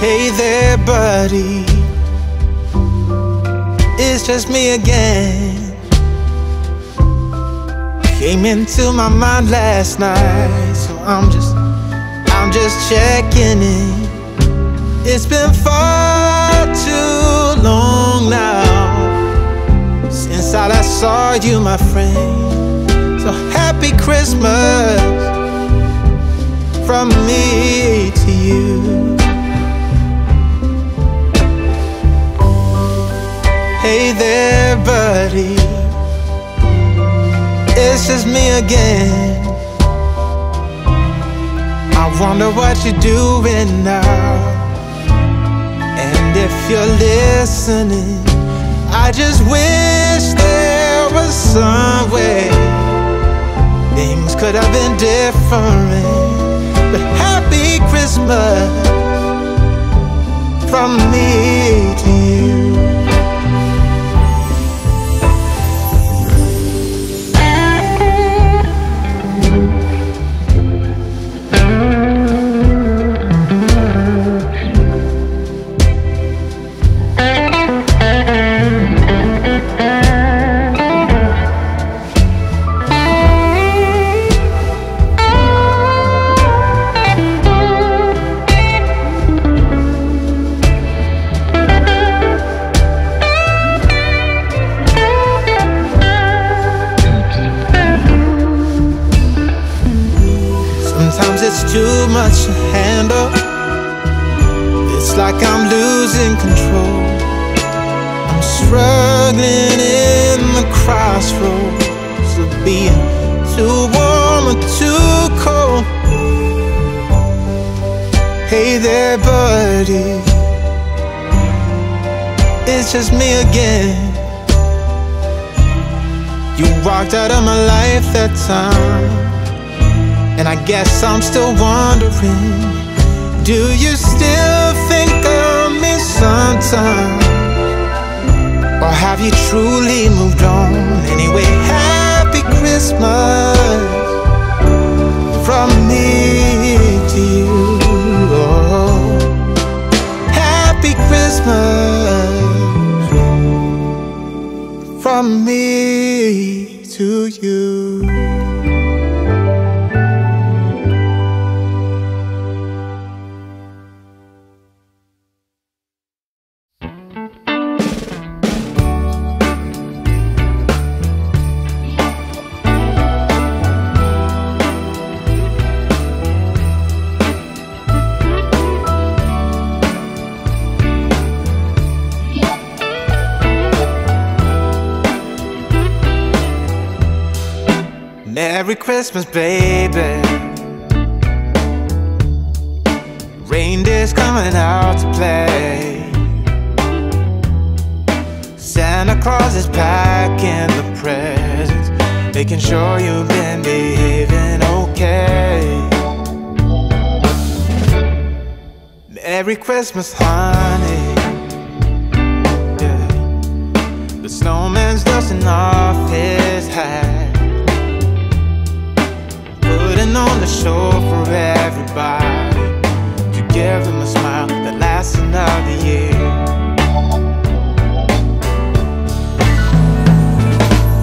Hey there, buddy, it's just me again. Came into my mind last night, so I'm just checking in. It's been far too long now since I last saw you, my friend. So happy Christmas from me to you. Hey there, buddy, it's just me again. I wonder what you're doing now. And if you're listening, I just wish there was some way things could have been different. But happy Christmas from me to you. Sometimes it's too much to handle. It's like I'm losing control. I'm struggling in the crossroads of being too warm or too cold. Hey there, buddy, it's just me again. You walked out of my life that time, and I guess I'm still wondering, do you still think of me sometimes? Or have you truly moved on? Anyway, happy Christmas from me to you. Oh, happy Christmas from me to you. Merry Christmas, baby. Reindeer's coming out to play. Santa Claus is packing the presents, making sure you've been behaving okay. Merry Christmas, honey. Yeah. The snowman's dusting off his hat, putting on the show for everybody, to give them a smile that lasts another year.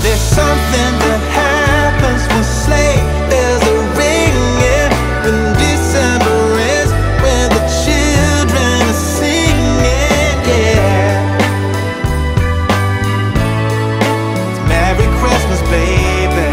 There's something that happens when sleigh bells are ringing, when December ends, when the children are singing, yeah. It's Merry Christmas, baby.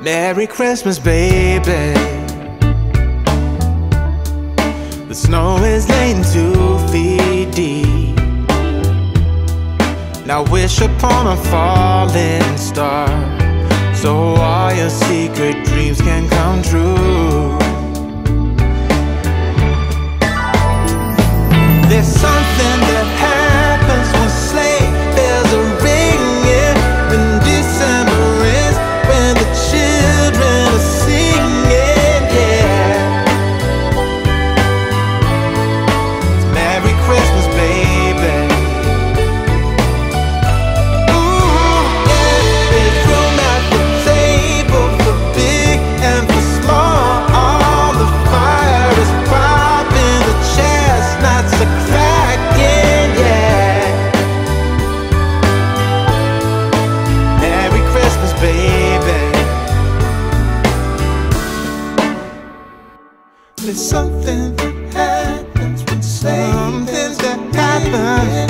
Merry Christmas, baby. The snow is laying 2 feet deep. Now wish upon a falling star, so all your secret dreams can come true. There's something that happens when sleigh bells are ringing, when December happen.